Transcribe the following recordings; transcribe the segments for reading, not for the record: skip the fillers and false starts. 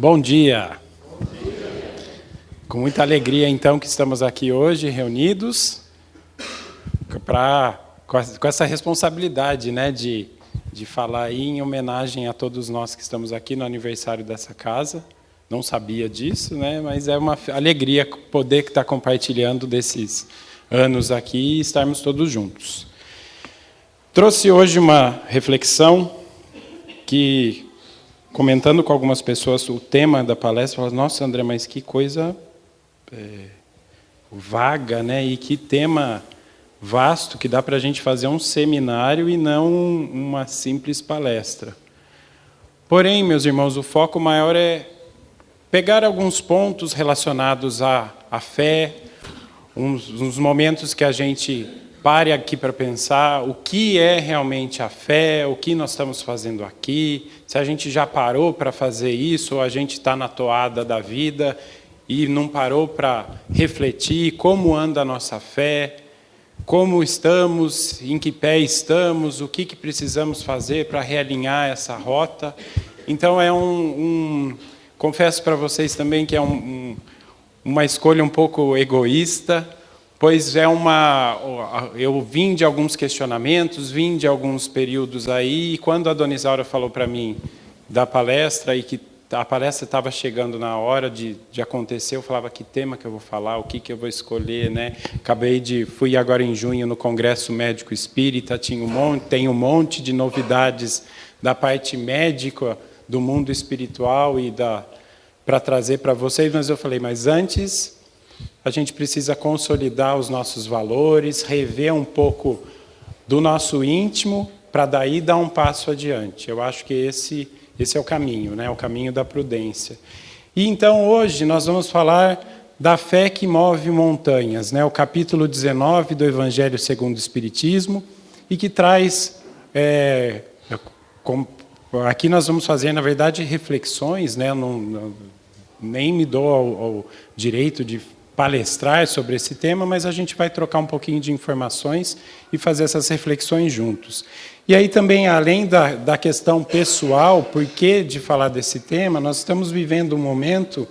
Bom dia. Com muita alegria, então, que estamos aqui hoje reunidos com essa responsabilidade, né, de falar aí em homenagem a todos nós que estamos aqui no aniversário dessa casa. Não sabia disso, né, mas é uma alegria poder estar compartilhando desses anos aqui e estarmos todos juntos. Trouxe hoje uma reflexão que, comentando com algumas pessoas o tema da palestra, falaram: nossa, André, mas que coisa vaga, né? E que tema vasto, que dá para a gente fazer um seminário e não uma simples palestra. Porém, meus irmãos, o foco maior é pegar alguns pontos relacionados à fé, uns momentos que a gente pare aqui para pensar o que é realmente a fé, o que nós estamos fazendo aqui, se a gente já parou para fazer isso, ou a gente está na toada da vida e não parou para refletir como anda a nossa fé, como estamos, em que pé estamos, o que precisamos fazer para realinhar essa rota. Então, confesso para vocês também que é uma escolha um pouco egoísta, pois eu vim de alguns questionamentos, vim de alguns períodos aí, e quando a dona Isaura falou para mim da palestra, e que a palestra estava chegando na hora de acontecer, eu falava: que tema que eu vou falar, o que eu vou escolher, né? Fui agora em junho no Congresso Médico Espírita, tem um monte de novidades da parte médica do mundo espiritual para trazer para vocês, mas eu falei: mas antes a gente precisa consolidar os nossos valores, rever um pouco do nosso íntimo, para daí dar um passo adiante. Eu acho que esse é o caminho, né? O caminho da prudência. E então hoje nós vamos falar da fé que move montanhas, né? O capítulo 19 do Evangelho segundo o Espiritismo, e que traz... aqui nós vamos fazer, na verdade, reflexões, né? Nem me dou ao direito de palestrar sobre esse tema, mas a gente vai trocar um pouquinho de informações e fazer essas reflexões juntos. E aí também, além da questão pessoal, por que de falar desse tema, nós estamos vivendo um momento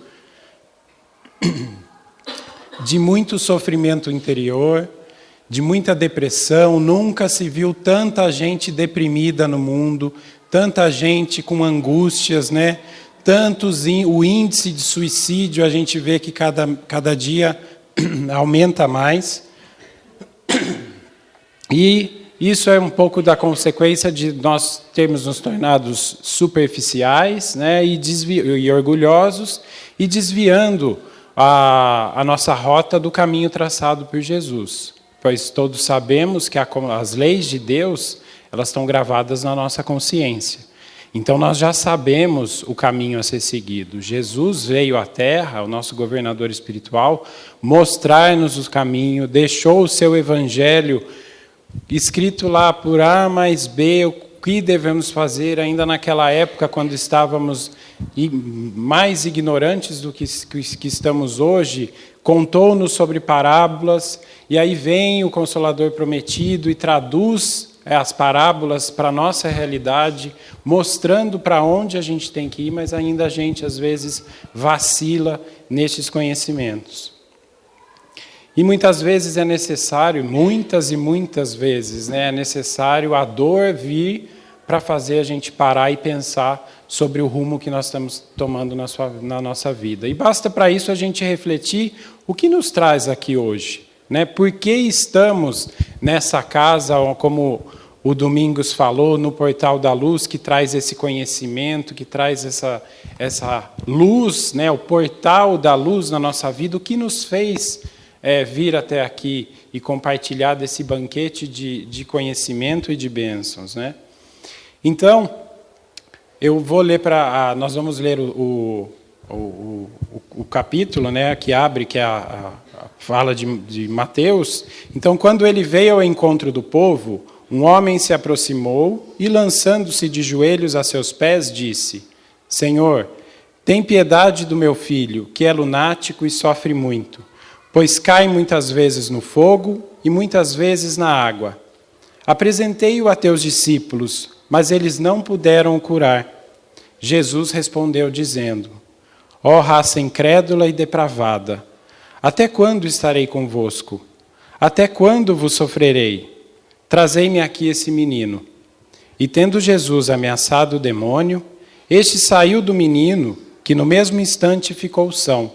de muito sofrimento interior, de muita depressão. Nunca se viu tanta gente deprimida no mundo, tanta gente com angústias, né? O índice de suicídio, a gente vê que cada dia aumenta mais. E isso é um pouco da consequência de nós termos nos tornado superficiais, né, e orgulhosos, e desviando a nossa rota do caminho traçado por Jesus. Pois todos sabemos que as leis de Deus, elas estão gravadas na nossa consciência. Então, nós já sabemos o caminho a ser seguido. Jesus veio à Terra, o nosso governador espiritual, mostrar-nos o caminho, deixou o seu evangelho escrito lá por A mais B, o que devemos fazer ainda naquela época, quando estávamos mais ignorantes do que estamos hoje. Contou-nos sobre parábolas, e aí vem o Consolador prometido e traduz as parábolas para a nossa realidade, mostrando para onde a gente tem que ir, mas ainda a gente, às vezes, vacila nestes conhecimentos. E muitas vezes é necessário, muitas e muitas vezes, né, é necessário a dor vir para fazer a gente parar e pensar sobre o rumo que nós estamos tomando na nossa vida. E basta para isso a gente refletir o que nos traz aqui hoje, né? Por que estamos nessa casa, como o Domingos falou, no Portal da Luz, que traz esse conhecimento, que traz essa luz, né? O portal da luz na nossa vida, o que nos fez vir até aqui e compartilhar desse banquete de conhecimento e de bênçãos, né? Então, eu vou ler nós vamos ler o capítulo, né, que abre, que é a fala de Mateus. Então, quando ele veio ao encontro do povo, um homem se aproximou e, lançando-se de joelhos a seus pés, disse: Senhor, tem piedade do meu filho, que é lunático e sofre muito, pois cai muitas vezes no fogo e muitas vezes na água. Apresentei-o a teus discípulos, mas eles não puderam o curar. Jesus respondeu dizendo: Ó raça incrédula e depravada, até quando estarei convosco? Até quando vos sofrerei? Trazei-me aqui esse menino. E tendo Jesus ameaçado o demônio, este saiu do menino, que no mesmo instante ficou são.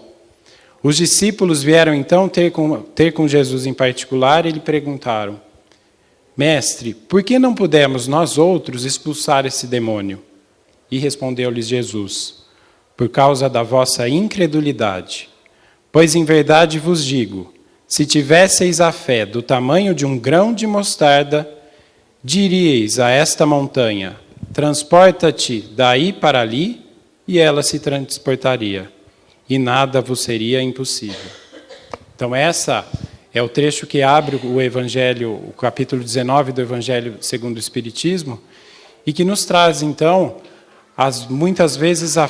Os discípulos vieram então ter com Jesus em particular e lhe perguntaram: Mestre, por que não pudemos nós outros expulsar esse demônio? E respondeu-lhes Jesus: Por causa da vossa incredulidade. Pois em verdade vos digo, se tivesseis a fé do tamanho de um grão de mostarda, diríeis a esta montanha: transporta-te daí para ali, e ela se transportaria, e nada vos seria impossível. Então essa é o trecho que abre o Evangelho, o capítulo 19 do Evangelho segundo o Espiritismo, e que nos traz, então, muitas vezes a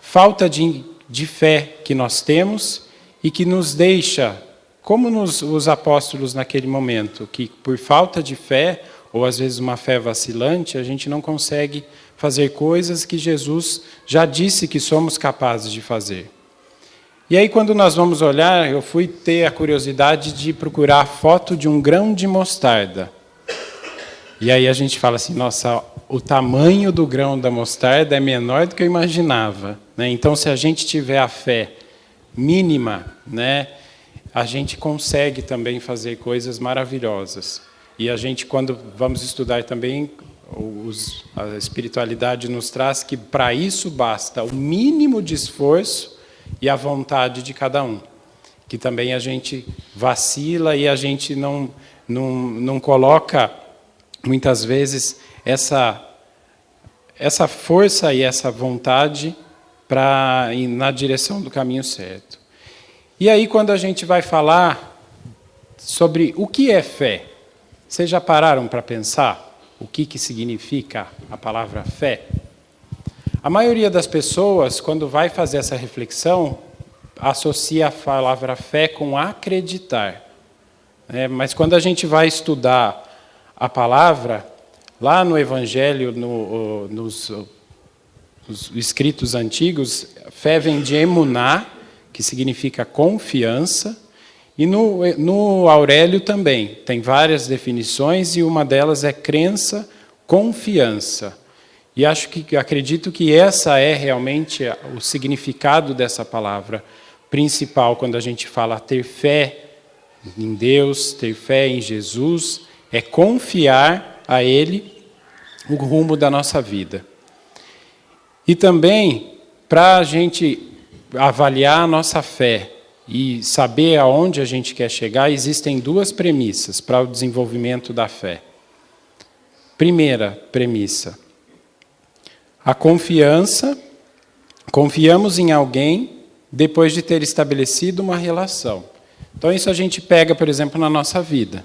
falta de fé que nós temos e que nos deixa, como os apóstolos naquele momento, que por falta de fé, ou às vezes uma fé vacilante, a gente não consegue fazer coisas que Jesus já disse que somos capazes de fazer. E aí, quando nós vamos olhar, eu fui ter a curiosidade de procurar a foto de um grão de mostarda. E aí a gente fala assim, nossa, o tamanho do grão da mostarda é menor do que eu imaginava, né? Então, se a gente tiver a fé mínima, né, a gente consegue também fazer coisas maravilhosas. E a gente, quando vamos estudar também, a espiritualidade nos traz que para isso basta o mínimo de esforço e a vontade de cada um. Que também a gente vacila e a gente não coloca, muitas vezes, essa força e essa vontade para ir na direção do caminho certo. E aí, quando a gente vai falar sobre o que é fé, vocês já pararam para pensar o que significa a palavra fé? A maioria das pessoas, quando vai fazer essa reflexão, associa a palavra fé com acreditar. Mas quando a gente vai estudar a palavra, lá no Evangelho, nos escritos antigos, fé vem de emuná, que significa confiança, e no Aurélio também. Tem várias definições, e uma delas é crença, confiança. E acredito que essa é realmente o significado dessa palavra principal, quando a gente fala ter fé em Deus, ter fé em Jesus, é confiar a Ele o rumo da nossa vida. E também, para a gente avaliar a nossa fé e saber aonde a gente quer chegar, existem duas premissas para o desenvolvimento da fé. Primeira premissa: a confiança. Confiamos em alguém depois de ter estabelecido uma relação. Então, isso a gente pega, por exemplo, na nossa vida.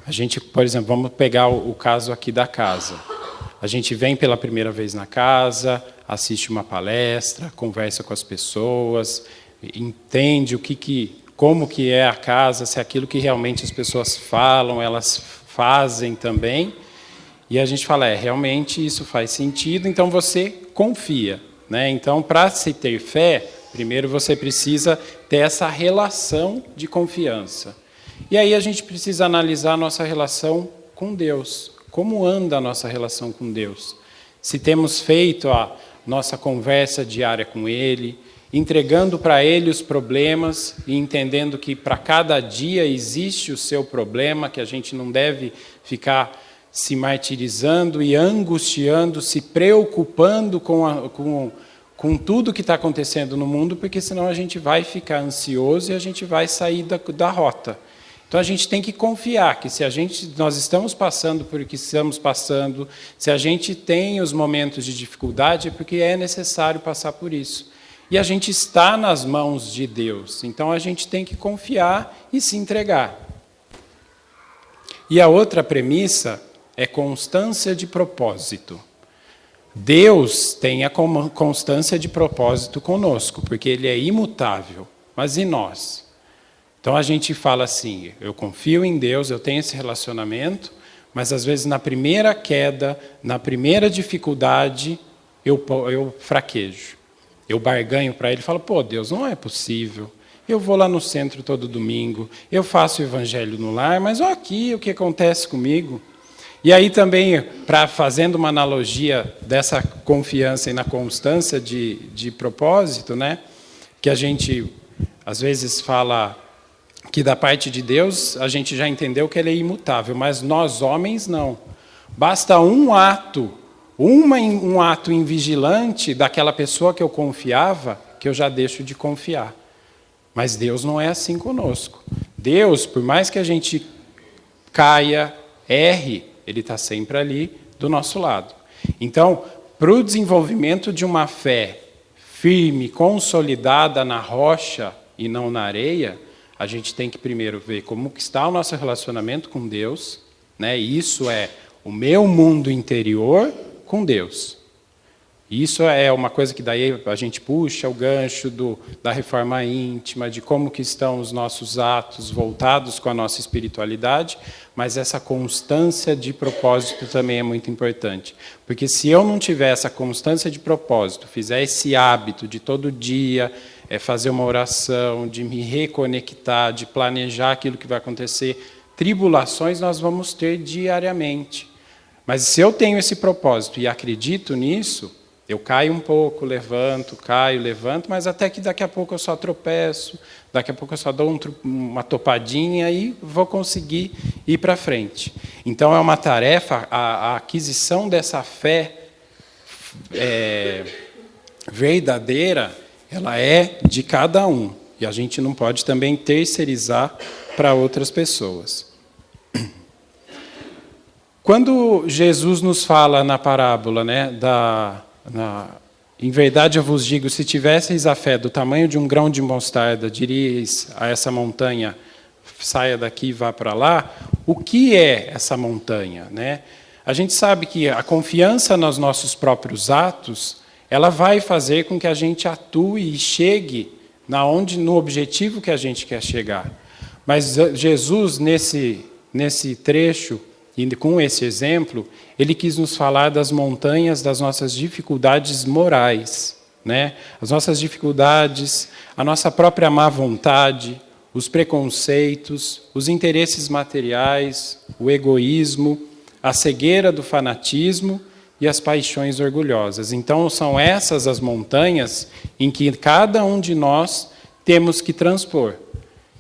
A gente, por exemplo, vamos pegar o caso aqui da casa. A gente vem pela primeira vez na casa, assiste uma palestra, conversa com as pessoas, entende como que é a casa, se é aquilo que realmente as pessoas falam, elas fazem também. E a gente fala, realmente isso faz sentido, então você confia, né? Então, para se ter fé, primeiro você precisa ter essa relação de confiança. E aí a gente precisa analisar a nossa relação com Deus. Como anda a nossa relação com Deus? Se temos feito a nossa conversa diária com Ele, entregando para Ele os problemas e entendendo que para cada dia existe o seu problema, que a gente não deve ficar se martirizando e angustiando, se preocupando com tudo que está acontecendo no mundo, porque senão a gente vai ficar ansioso e a gente vai sair da rota. Então a gente tem que confiar que se nós estamos passando por o que estamos passando, se a gente tem os momentos de dificuldade, é porque é necessário passar por isso. E a gente está nas mãos de Deus, então a gente tem que confiar e se entregar. E a outra premissa é constância de propósito. Deus tem a constância de propósito conosco, porque Ele é imutável, mas e nós? Então a gente fala assim, eu confio em Deus, eu tenho esse relacionamento, mas às vezes na primeira queda, na primeira dificuldade, eu fraquejo. eu barganho para ele e falo, pô, Deus, não é possível. Eu vou lá no centro todo domingo, eu faço o evangelho no lar, mas olha aqui o que acontece comigo. E aí também, fazendo uma analogia dessa confiança e na constância de propósito, né, que a gente às vezes fala que da parte de Deus a gente já entendeu que ele é imutável, mas nós homens não. Basta um ato invigilante daquela pessoa que eu confiava, que eu já deixo de confiar. Mas Deus não é assim conosco. Deus, por mais que a gente caia, erre, Ele está sempre ali do nosso lado. Então, para o desenvolvimento de uma fé firme, consolidada na rocha e não na areia, a gente tem que primeiro ver como que está o nosso relacionamento com Deus, né? Isso é o meu mundo interior com Deus. Isso é uma coisa que daí a gente puxa o gancho da reforma íntima, de como que estão os nossos atos voltados com a nossa espiritualidade, mas essa constância de propósito também é muito importante. Porque se eu não tiver essa constância de propósito, fizer esse hábito de todo dia fazer uma oração, de me reconectar, de planejar aquilo que vai acontecer, tribulações nós vamos ter diariamente. Mas se eu tenho esse propósito e acredito nisso, eu caio um pouco, levanto, caio, levanto, mas até que daqui a pouco eu só tropeço, daqui a pouco eu só dou uma topadinha e vou conseguir ir para frente. Então, é uma tarefa, a aquisição dessa fé verdadeira, ela é de cada um. E a gente não pode também terceirizar para outras pessoas. Quando Jesus nos fala na parábola, né, em verdade eu vos digo, se tivesseis a fé do tamanho de um grão de mostarda, diríeis a essa montanha, saia daqui e vá para lá, o que é essa montanha, né? A gente sabe que a confiança nos nossos próprios atos, ela vai fazer com que a gente atue e chegue no objetivo que a gente quer chegar. Mas Jesus, nesse trecho, e com esse exemplo, ele quis nos falar das montanhas das nossas dificuldades morais, né? As nossas dificuldades, a nossa própria má vontade, os preconceitos, os interesses materiais, o egoísmo, a cegueira do fanatismo e as paixões orgulhosas. Então, são essas as montanhas em que cada um de nós temos que transpor.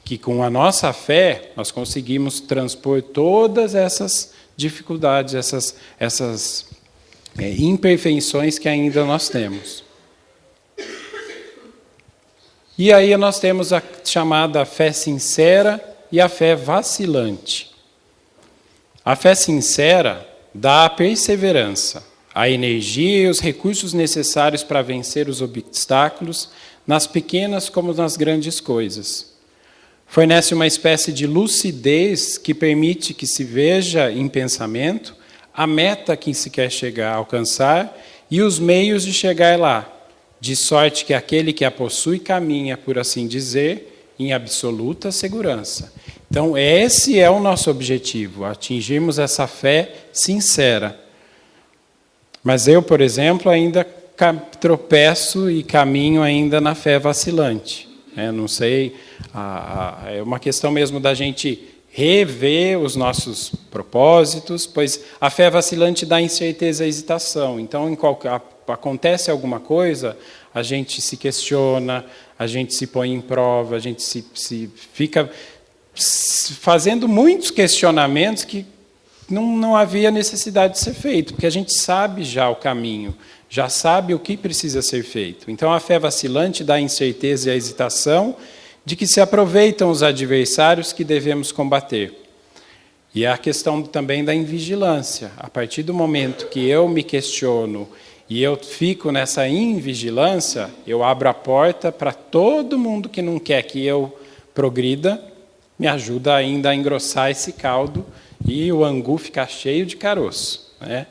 Que com a nossa fé nós conseguimos transpor todas essas dificuldades, essas imperfeições que ainda nós temos. E aí nós temos a chamada fé sincera e a fé vacilante. A fé sincera dá a perseverança, a energia e os recursos necessários para vencer os obstáculos, nas pequenas como nas grandes coisas. Fornece uma espécie de lucidez que permite que se veja em pensamento a meta que se quer chegar a alcançar e os meios de chegar lá, de sorte que aquele que a possui caminha, por assim dizer, em absoluta segurança. Então, esse é o nosso objetivo, atingirmos essa fé sincera. Mas eu, por exemplo, ainda tropeço e caminho ainda na fé vacilante. Não sei, é uma questão mesmo da gente rever os nossos propósitos, pois a fé vacilante dá incerteza e hesitação. Então, acontece alguma coisa, a gente se questiona, a gente se põe em prova, a gente se fica fazendo muitos questionamentos que não havia necessidade de ser feito, porque a gente sabe já o caminho, já sabe o que precisa ser feito. Então, a fé vacilante dá a incerteza e a hesitação de que se aproveitam os adversários que devemos combater. E é a questão também da invigilância. A partir do momento que eu me questiono e eu fico nessa invigilância, eu abro a porta para todo mundo que não quer que eu progrida, me ajuda ainda a engrossar esse caldo e o angu ficar cheio de caroço, né?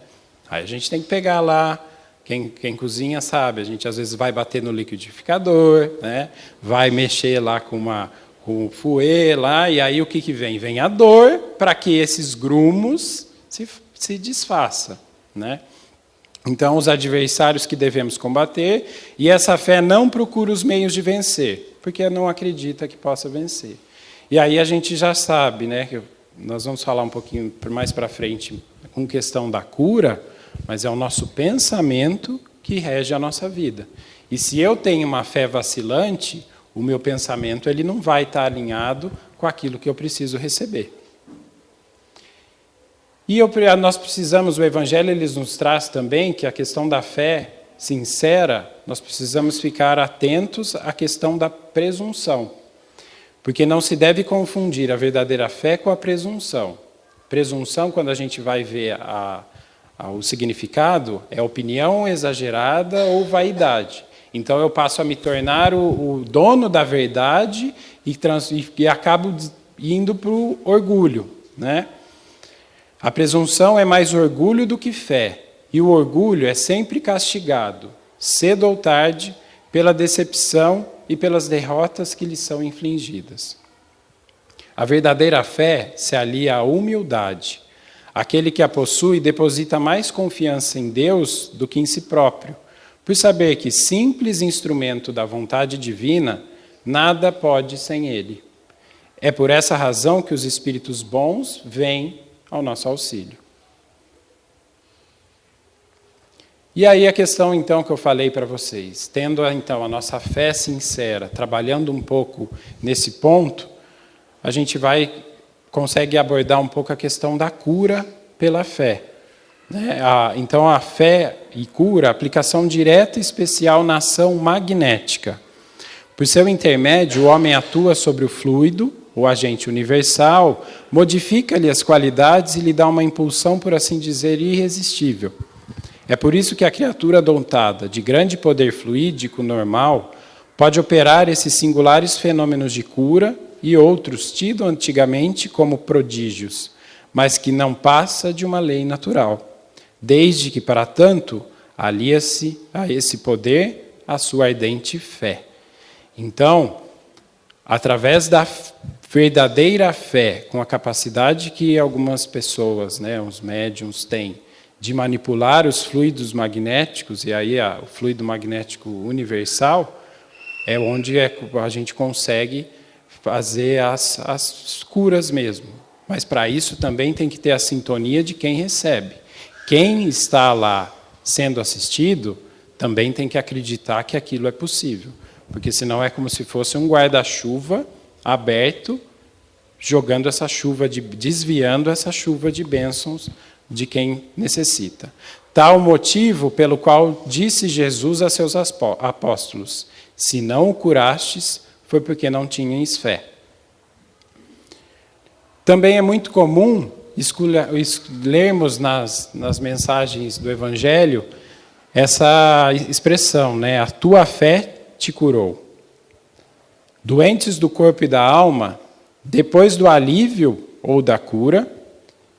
Aí a gente tem que pegar lá, quem cozinha sabe, a gente às vezes vai bater no liquidificador, né? Vai mexer lá com o fouet lá, e aí o que vem? Vem a dor para que esses grumos se desfaçam, né? Então, os adversários que devemos combater, e essa fé não procura os meios de vencer, porque não acredita que possa vencer. E aí a gente já sabe, né, que nós vamos falar um pouquinho mais para frente com questão da cura, mas é o nosso pensamento que rege a nossa vida. E se eu tenho uma fé vacilante, o meu pensamento ele não vai estar alinhado com aquilo que eu preciso receber. E nós precisamos, o Evangelho ele nos traz também que a questão da fé sincera, nós precisamos ficar atentos à questão da presunção. Porque não se deve confundir a verdadeira fé com a presunção. Presunção, quando a gente vai ver o significado, é opinião exagerada ou vaidade. Então eu passo a me tornar o dono da verdade e acabo indo para o orgulho, né? A presunção é mais orgulho do que fé, e o orgulho é sempre castigado, cedo ou tarde, pela decepção e pelas derrotas que lhe são infligidas. A verdadeira fé se alia à humildade. Aquele que a possui deposita mais confiança em Deus do que em si próprio, por saber que, simples instrumento da vontade divina, nada pode sem ele. É por essa razão que os espíritos bons vêm ao nosso auxílio. E aí a questão, então, que eu falei para vocês, tendo, então, a nossa fé sincera, trabalhando um pouco nesse ponto, a gente consegue abordar um pouco a questão da cura pela fé. Né? Então, a fé e cura, aplicação direta e especial na ação magnética. Por seu intermédio, o homem atua sobre o fluido, o agente universal, modifica-lhe as qualidades e lhe dá uma impulsão, por assim dizer, irresistível. É por isso que a criatura dotada de grande poder fluídico normal pode operar esses singulares fenômenos de cura e outros tidos antigamente como prodígios, mas que não passa de uma lei natural, desde que, para tanto, alia-se a esse poder a sua ardente fé. Então, através da verdadeira fé, com a capacidade que algumas pessoas, né, os médiuns, têm de manipular os fluidos magnéticos, e aí o fluido magnético universal, é onde a gente consegue fazer as curas mesmo. Mas para isso também tem que ter a sintonia de quem recebe. Quem está lá sendo assistido também tem que acreditar que aquilo é possível. Porque senão é como se fosse um guarda-chuva aberto, jogando essa chuva, desviando essa chuva de bênçãos de quem necessita. Tal o motivo pelo qual disse Jesus a seus apóstolos: se não o curastes, foi porque não tinhas fé. Também é muito comum lermos nas mensagens do Evangelho essa expressão, né? A tua fé te curou. Doentes do corpo e da alma, depois do alívio ou da cura,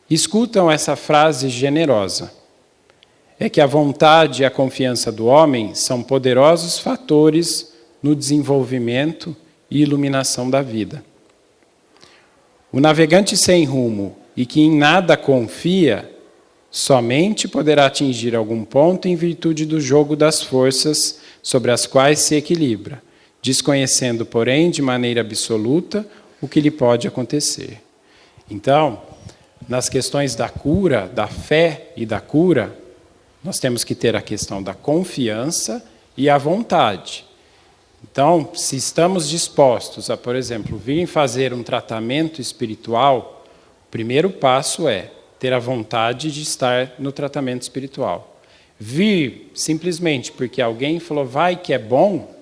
escutam essa frase generosa. É que a vontade e a confiança do homem são poderosos fatores no desenvolvimento e iluminação da vida. O navegante sem rumo e que em nada confia, somente poderá atingir algum ponto em virtude do jogo das forças sobre as quais se equilibra, desconhecendo, porém, de maneira absoluta o que lhe pode acontecer. Então, nas questões da cura, da fé e da cura, nós temos que ter a questão da confiança e a vontade. Então, se estamos dispostos a, por exemplo, vir fazer um tratamento espiritual, o primeiro passo é ter a vontade de estar no tratamento espiritual. Vir simplesmente porque alguém falou, vai que é bom,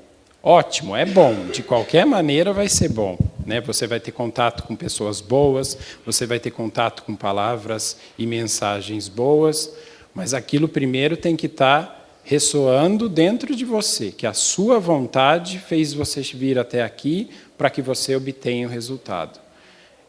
ótimo, é bom, de qualquer maneira vai ser bom. Né? Você vai ter contato com pessoas boas, você vai ter contato com palavras e mensagens boas, mas aquilo primeiro tem que estar ressoando dentro de você, que a sua vontade fez você vir até aqui para que você obtenha o resultado.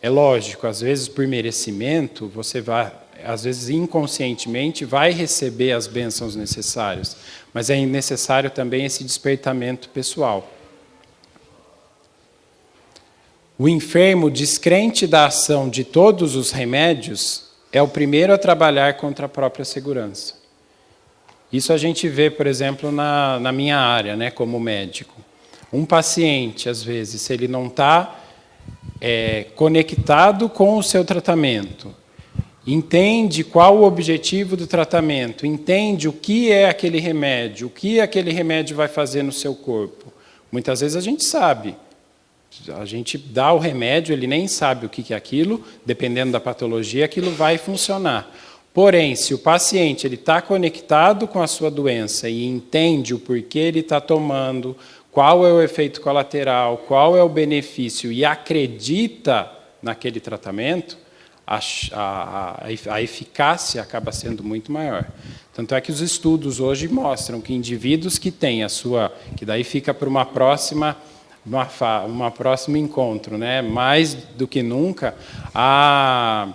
É lógico, às vezes por merecimento, você vai, às vezes inconscientemente, vai receber as bênçãos necessárias, mas é necessário também esse despertamento pessoal. O enfermo, descrente da ação de todos os remédios, é o primeiro a trabalhar contra a própria segurança. Isso a gente vê, por exemplo, na minha área, né, como médico. Um paciente, às vezes, se ele não está conectado com o seu tratamento, entende qual o objetivo do tratamento, entende o que é aquele remédio, o que aquele remédio vai fazer no seu corpo. Muitas vezes a gente sabe. A gente dá o remédio, ele nem sabe o que é aquilo, dependendo da patologia, aquilo vai funcionar. Porém, se o paciente está conectado com a sua doença e entende o porquê ele está tomando, qual é o efeito colateral, qual é o benefício e acredita naquele tratamento, a eficácia acaba sendo muito maior. Tanto é que os estudos hoje mostram que indivíduos que têm a sua... que daí fica para uma próximo encontro, né? Mais do que nunca, a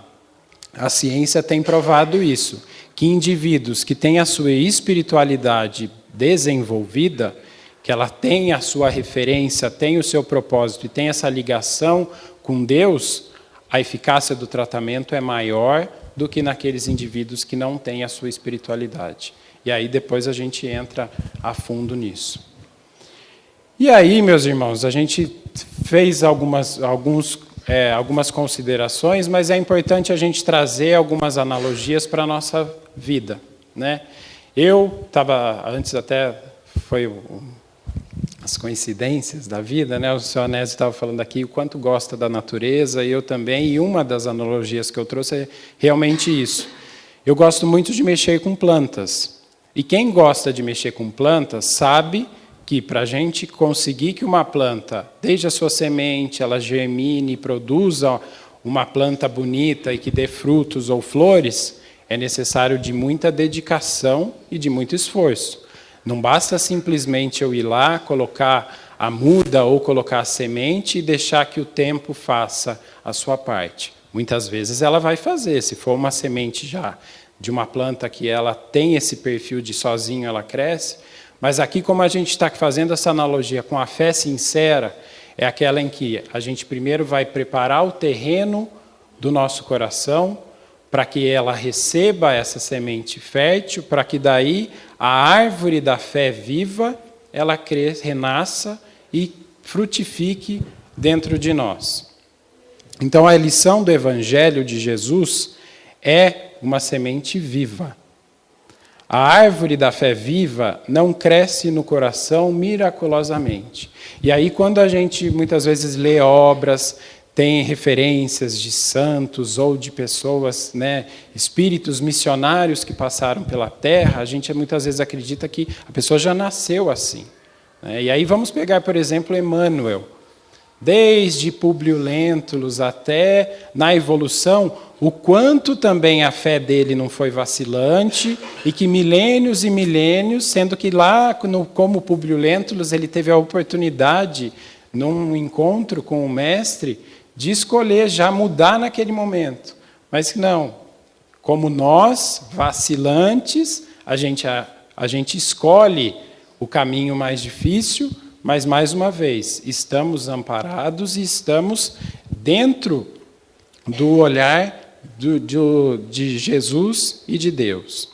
ciência tem provado isso, que indivíduos que têm a sua espiritualidade desenvolvida, que ela tem a sua referência, tem o seu propósito e tem essa ligação com Deus, a eficácia do tratamento é maior do que naqueles indivíduos que não têm a sua espiritualidade. E aí depois a gente entra a fundo nisso. E aí, meus irmãos, a gente fez algumas considerações, mas é importante a gente trazer algumas analogias para a nossa vida, né? Eu estava, antes até foi as coincidências da vida, né? O senhor Anésio estava falando aqui o quanto gosta da natureza, e eu também, e uma das analogias que eu trouxe é realmente isso. Eu gosto muito de mexer com plantas, e quem gosta de mexer com plantas sabe que para a gente conseguir que uma planta, desde a sua semente, ela germine e produza uma planta bonita e que dê frutos ou flores, é necessário de muita dedicação e de muito esforço. Não basta simplesmente eu ir lá, colocar a muda ou colocar a semente e deixar que o tempo faça a sua parte. Muitas vezes ela vai fazer, se for uma semente já de uma planta que ela tem esse perfil de sozinho ela cresce, mas aqui, como a gente está fazendo essa analogia com a fé sincera, é aquela em que a gente primeiro vai preparar o terreno do nosso coração para que ela receba essa semente fértil, para que daí a árvore da fé viva, ela cresça, renasça e frutifique dentro de nós. Então, a lição do Evangelho de Jesus é uma semente viva. A árvore da fé viva não cresce no coração miraculosamente. E aí, quando a gente muitas vezes lê obras, tem referências de santos ou de pessoas, né, espíritos missionários que passaram pela terra, a gente muitas vezes acredita que a pessoa já nasceu assim, né? E aí vamos pegar, por exemplo, Emmanuel. Desde Públio Lentulus até na evolução, o quanto também a fé dele não foi vacilante e que milênios e milênios, sendo que lá, como Públio Lentulus, ele teve a oportunidade, num encontro com o mestre, de escolher já mudar naquele momento. Mas não, como nós, vacilantes, a gente escolhe o caminho mais difícil, mas, mais uma vez, estamos amparados e estamos dentro do olhar de Jesus e de Deus.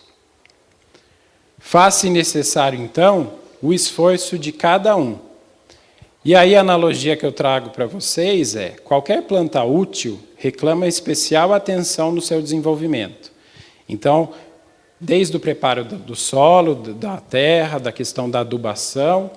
Faz-se necessário, então, o esforço de cada um. E aí a analogia que eu trago para vocês é: qualquer planta útil reclama especial atenção no seu desenvolvimento. Então, desde o preparo do solo, da terra, da questão da adubação,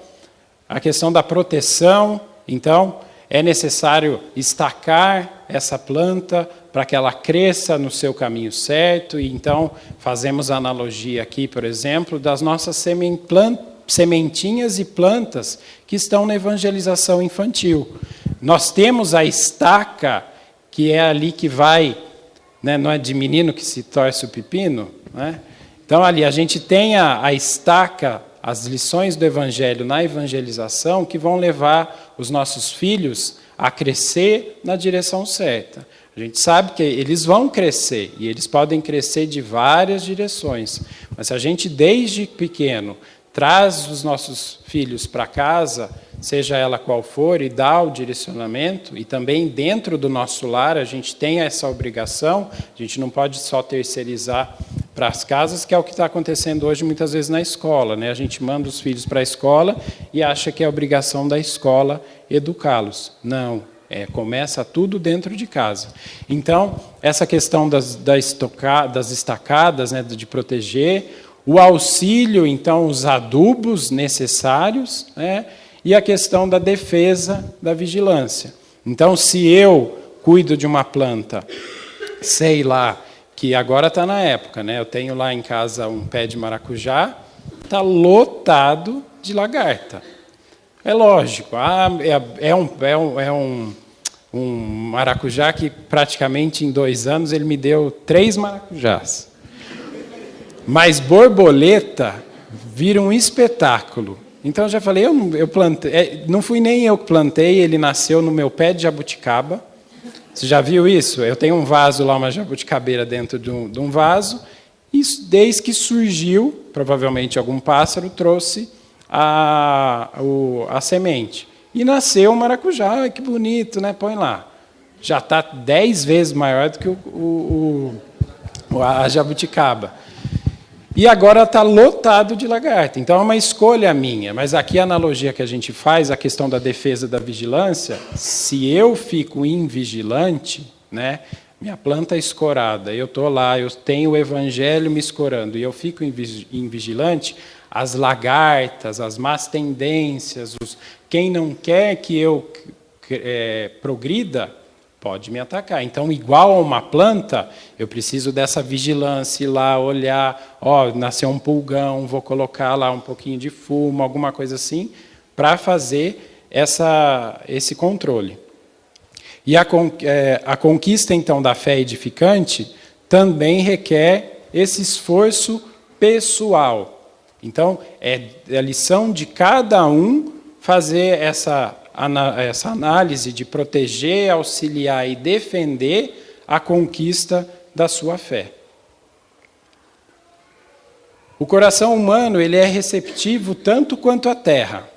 a questão da proteção, então, é necessário estacar essa planta para que ela cresça no seu caminho certo. E então, fazemos a analogia aqui, por exemplo, das nossas sementinhas e plantas que estão na evangelização infantil. Nós temos a estaca, que é ali que vai, né, não é de menino que se torce o pepino, né? Então, ali a gente tem a estaca, as lições do Evangelho na evangelização, que vão levar os nossos filhos a crescer na direção certa. A gente sabe que eles vão crescer, e eles podem crescer de várias direções. Mas se a gente, desde pequeno, traz os nossos filhos para casa, seja ela qual for, e dá o direcionamento, e também dentro do nosso lar a gente tem essa obrigação, a gente não pode só terceirizar para as casas, que é o que está acontecendo hoje muitas vezes na escola, né? A gente manda os filhos para a escola e acha que é obrigação da escola educá-los. Não, começa tudo dentro de casa. Então, essa questão das estacadas, né, de proteger, o auxílio, então, os adubos necessários, né, e a questão da defesa, da vigilância. Então, se eu cuido de uma planta, sei lá, que agora está na época, né? Eu tenho lá em casa um pé de maracujá, está lotado de lagarta. É lógico, um maracujá que praticamente em 2 anos ele me deu 3 maracujás. Mas borboleta vira um espetáculo. Então eu já falei, eu plantei, não fui nem eu que plantei, ele nasceu no meu pé de jabuticaba. Você já viu isso? Eu tenho um vaso lá, uma jabuticabeira dentro de um vaso, e desde que surgiu, provavelmente algum pássaro trouxe a semente. E nasceu o maracujá, que bonito, né? Põe lá. Já está 10 vezes maior do que a jabuticaba. E agora está lotado de lagarta. Então, é uma escolha minha. Mas aqui a analogia que a gente faz, a questão da defesa da vigilância, se eu fico invigilante, né, minha planta é escorada, eu estou lá, eu tenho o evangelho me escorando, e eu fico invigilante, as lagartas, as más tendências, quem não quer que eu progrida, pode me atacar. Então, igual a uma planta, eu preciso dessa vigilância, ir lá, olhar, nasceu um pulgão, vou colocar lá um pouquinho de fumo, alguma coisa assim, para fazer esse controle. E a conquista, então, da fé edificante também requer esse esforço pessoal. Então, é a lição de cada um fazer essa análise de proteger, auxiliar e defender a conquista da sua fé. O coração humano ele é receptivo tanto quanto a terra.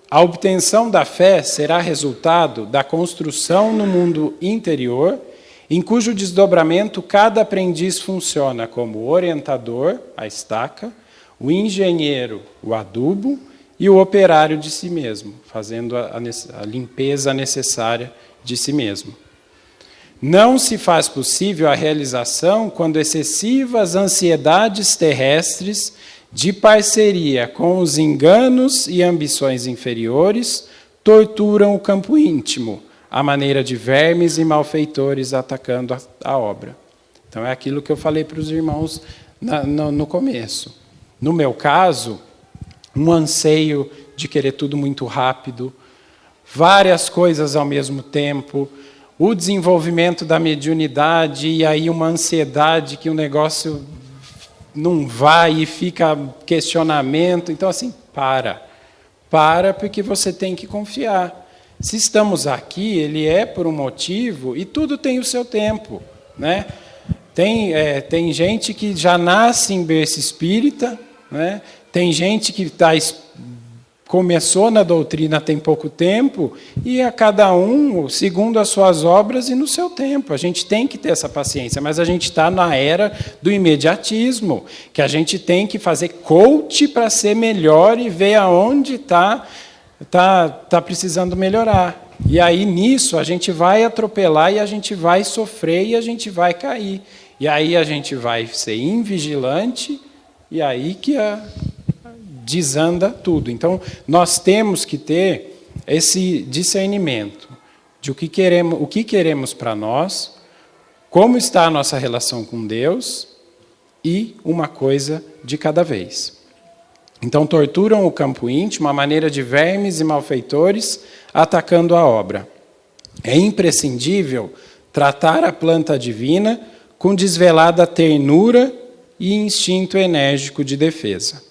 A obtenção da fé será resultado da construção no mundo interior, em cujo desdobramento cada aprendiz funciona como orientador, a estaca, o engenheiro, o adubo, e o operário de si mesmo, fazendo a limpeza necessária de si mesmo. Não se faz possível a realização quando excessivas ansiedades terrestres de parceria com os enganos e ambições inferiores torturam o campo íntimo, à maneira de vermes e malfeitores atacando a obra. Então, é aquilo que eu falei para os irmãos no começo. No meu caso, um anseio de querer tudo muito rápido, várias coisas ao mesmo tempo, o desenvolvimento da mediunidade e aí uma ansiedade que o negócio não vai e fica questionamento. Então, assim, para porque você tem que confiar. Se estamos aqui, ele é por um motivo e tudo tem o seu tempo, né? Tem gente que já nasce em berço espírita, né? Tem gente que começou na doutrina tem pouco tempo e a cada um, segundo as suas obras e no seu tempo. A gente tem que ter essa paciência, mas a gente está na era do imediatismo, que a gente tem que fazer coach para ser melhor e ver aonde tá precisando melhorar. E aí, nisso, a gente vai atropelar e a gente vai sofrer e a gente vai cair. E aí a gente vai ser invigilante e aí que desanda tudo. Então, nós temos que ter esse discernimento de o que queremos para nós, como está a nossa relação com Deus e uma coisa de cada vez. Então, torturam o campo íntimo, a maneira de vermes e malfeitores atacando a obra. É imprescindível tratar a planta divina com desvelada ternura e instinto enérgico de defesa.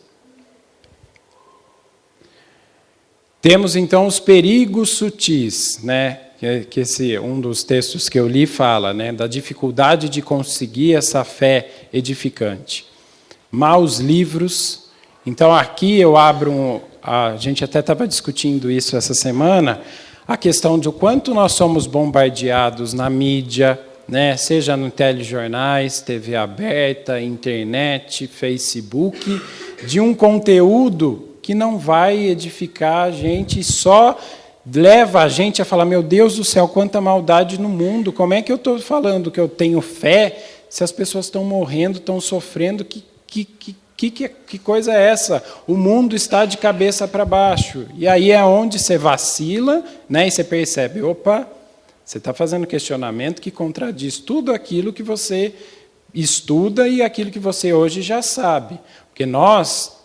Temos, então, os perigos sutis, né? Que um dos textos que eu li fala, né? Da dificuldade de conseguir essa fé edificante. Maus livros. Então, aqui eu abro a gente até estava discutindo isso essa semana, a questão de o quanto nós somos bombardeados na mídia, né, seja no telejornais, TV aberta, internet, Facebook, de um conteúdo que não vai edificar a gente e só leva a gente a falar, meu Deus do céu, quanta maldade no mundo, como é que eu estou falando que eu tenho fé se as pessoas estão morrendo, estão sofrendo, que coisa é essa? O mundo está de cabeça para baixo. E aí é onde você vacila, né, e você percebe, opa, você está fazendo questionamento que contradiz tudo aquilo que você estuda e aquilo que você hoje já sabe. Porque nós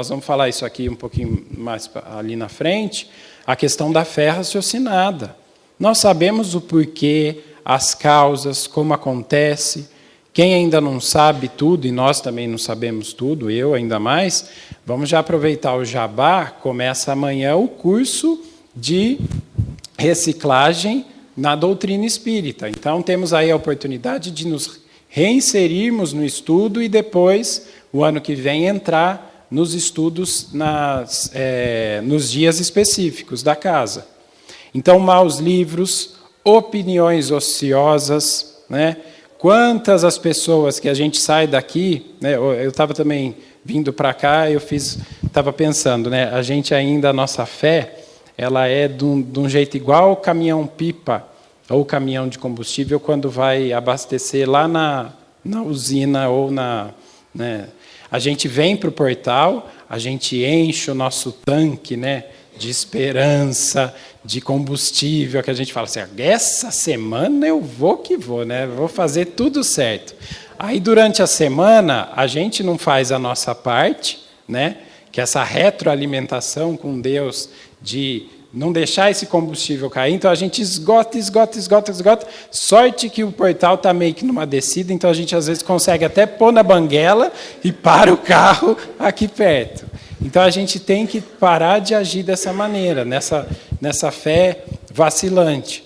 vamos falar isso aqui um pouquinho mais ali na frente, a questão da fé raciocinada. Nós sabemos o porquê, as causas, como acontece. Quem ainda não sabe tudo, e nós também não sabemos tudo, eu ainda mais, vamos já aproveitar o jabá, começa amanhã o curso de reciclagem na doutrina espírita. Então, temos aí a oportunidade de nos reinserirmos no estudo e depois, o ano que vem, entrar nos estudos nos dias específicos da casa. Então, maus livros, opiniões ociosas, né? Quantas as pessoas que a gente sai daqui, né? Eu estava também vindo para cá, estava pensando, né? A gente ainda, a nossa fé, ela é de um jeito igual o caminhão-pipa, ou caminhão de combustível, quando vai abastecer lá na usina, ou né? A gente vem para o portal, a gente enche o nosso tanque, né, de esperança, de combustível, que a gente fala assim, essa semana eu vou que vou, né? Vou fazer tudo certo. Aí, durante a semana, a gente não faz a nossa parte, né? Que é essa retroalimentação com Deus, de não deixar esse combustível cair, então a gente esgota. Sorte que o portal está meio que numa descida, então a gente às vezes consegue até pôr na banguela e para o carro aqui perto. Então a gente tem que parar de agir dessa maneira, nessa fé vacilante.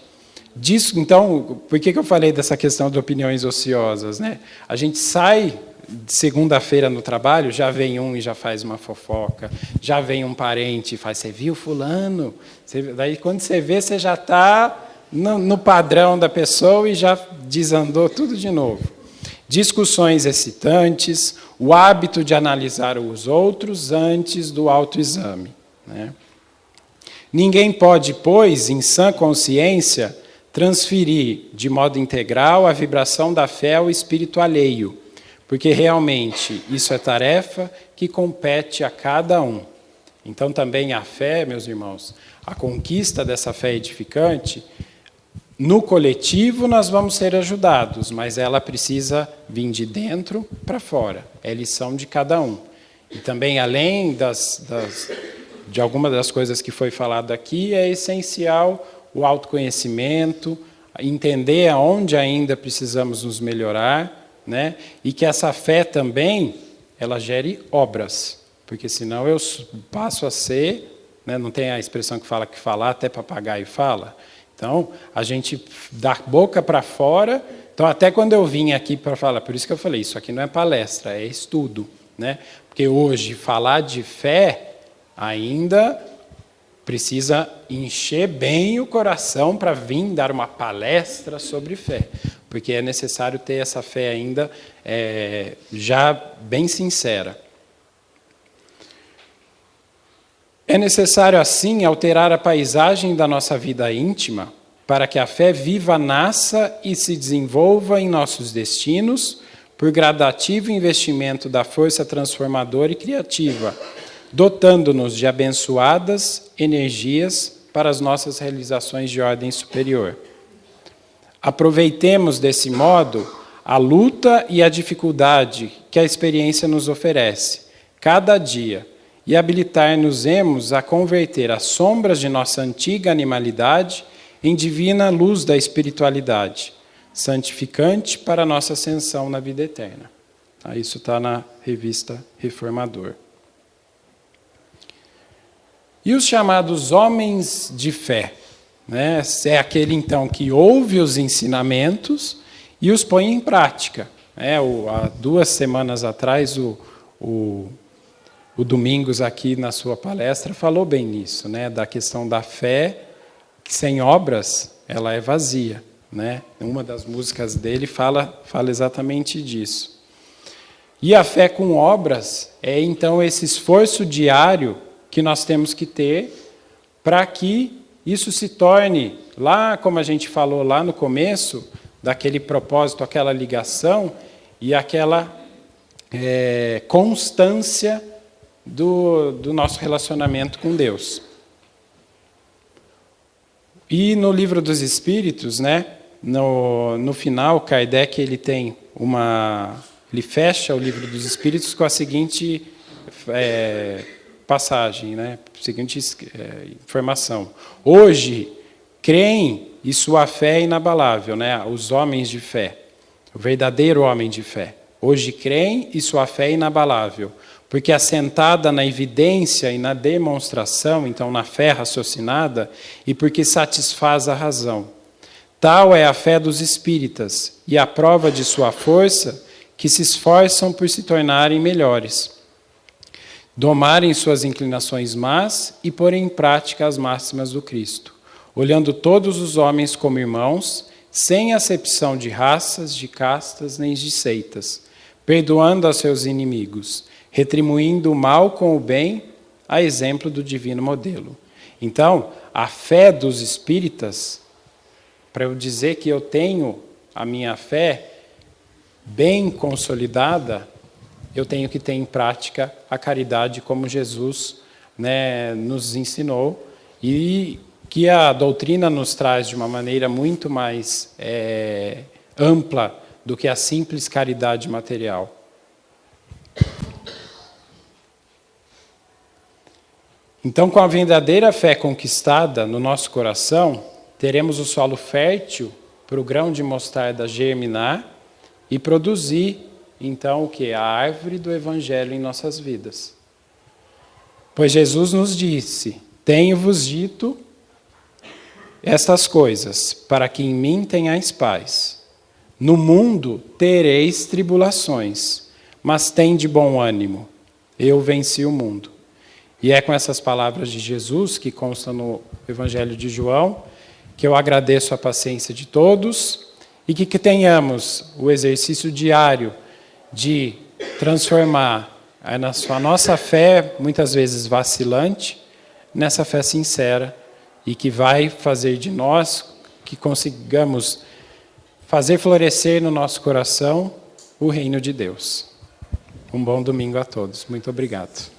Disso, então, por que eu falei dessa questão de opiniões ociosas, né? A gente sai segunda-feira no trabalho, já vem um e já faz uma fofoca, já vem um parente e faz, você viu fulano? Daí, quando você vê, você já está no padrão da pessoa e já desandou tudo de novo. Discussões excitantes, o hábito de analisar os outros antes do autoexame, né? Ninguém pode, pois, em sã consciência, transferir de modo integral a vibração da fé ao espírito alheio, porque realmente isso é tarefa que compete a cada um. Então também a fé, meus irmãos, a conquista dessa fé edificante, no coletivo nós vamos ser ajudados, mas ela precisa vir de dentro para fora, é lição de cada um. E também, além de algumas das coisas que foi falado aqui, é essencial o autoconhecimento, entender aonde ainda precisamos nos melhorar, né? E que essa fé também, ela gere obras, porque senão eu passo a ser, né? Não tem a expressão que falar, até papagaio fala. Então, a gente dá boca para fora. Então, até quando eu vim aqui para falar, por isso que eu falei, isso aqui não é palestra, é estudo, né? Porque hoje, falar de fé ainda precisa encher bem o coração para vir dar uma palestra sobre fé, porque é necessário ter essa fé ainda já bem sincera. É necessário, assim, alterar a paisagem da nossa vida íntima para que a fé viva, nasça e se desenvolva em nossos destinos por gradativo investimento da força transformadora e criativa, dotando-nos de abençoadas energias para as nossas realizações de ordem superior. Aproveitemos, desse modo, a luta e a dificuldade que a experiência nos oferece, cada dia, e habilitar-nos-emos a converter as sombras de nossa antiga animalidade em divina luz da espiritualidade, santificante para a nossa ascensão na vida eterna. Isso está na revista Reformador. E os chamados homens de fé, né? É aquele, então, que ouve os ensinamentos e os põe em prática. Há 2 semanas atrás, o Domingos, aqui na sua palestra, falou bem nisso, né? Da questão da fé, que sem obras ela é vazia. né? Uma das músicas dele fala exatamente disso. E a fé com obras é, então, esse esforço diário que nós temos que ter para que isso se torne, lá como a gente falou lá no começo, daquele propósito, aquela ligação e aquela constância do nosso relacionamento com Deus. E no Livro dos Espíritos, né, no final, Kardec ele fecha o Livro dos Espíritos com a seguinte passagem, né, seguinte informação. Hoje, creem e sua fé é inabalável, né, os homens de fé, o verdadeiro homem de fé. Hoje creem e sua fé é inabalável, porque assentada na evidência e na demonstração, então na fé raciocinada, e porque satisfaz a razão. Tal é a fé dos espíritas, e a prova de sua força, que se esforçam por se tornarem melhores, domarem suas inclinações más e porem em prática as máximas do Cristo, olhando todos os homens como irmãos, sem acepção de raças, de castas, nem de seitas, perdoando a seus inimigos, retribuindo o mal com o bem, a exemplo do divino modelo. Então, a fé dos espíritas, para eu dizer que eu tenho a minha fé bem consolidada, eu tenho que ter em prática a caridade como Jesus, né, nos ensinou, e que a doutrina nos traz de uma maneira muito mais ampla do que a simples caridade material. Então, com a verdadeira fé conquistada no nosso coração, teremos o solo fértil para o grão de mostarda germinar e produzir, então, o que? A árvore do Evangelho em nossas vidas. Pois Jesus nos disse: tenho-vos dito estas coisas, para que em mim tenhais paz. No mundo tereis tribulações, mas tende bom ânimo, eu venci o mundo. E é com essas palavras de Jesus, que constam no Evangelho de João, que eu agradeço a paciência de todos e que tenhamos o exercício diário de transformar a nossa fé, muitas vezes vacilante, nessa fé sincera e que vai fazer de nós, que consigamos fazer florescer no nosso coração o reino de Deus. Um bom domingo a todos. Muito obrigado.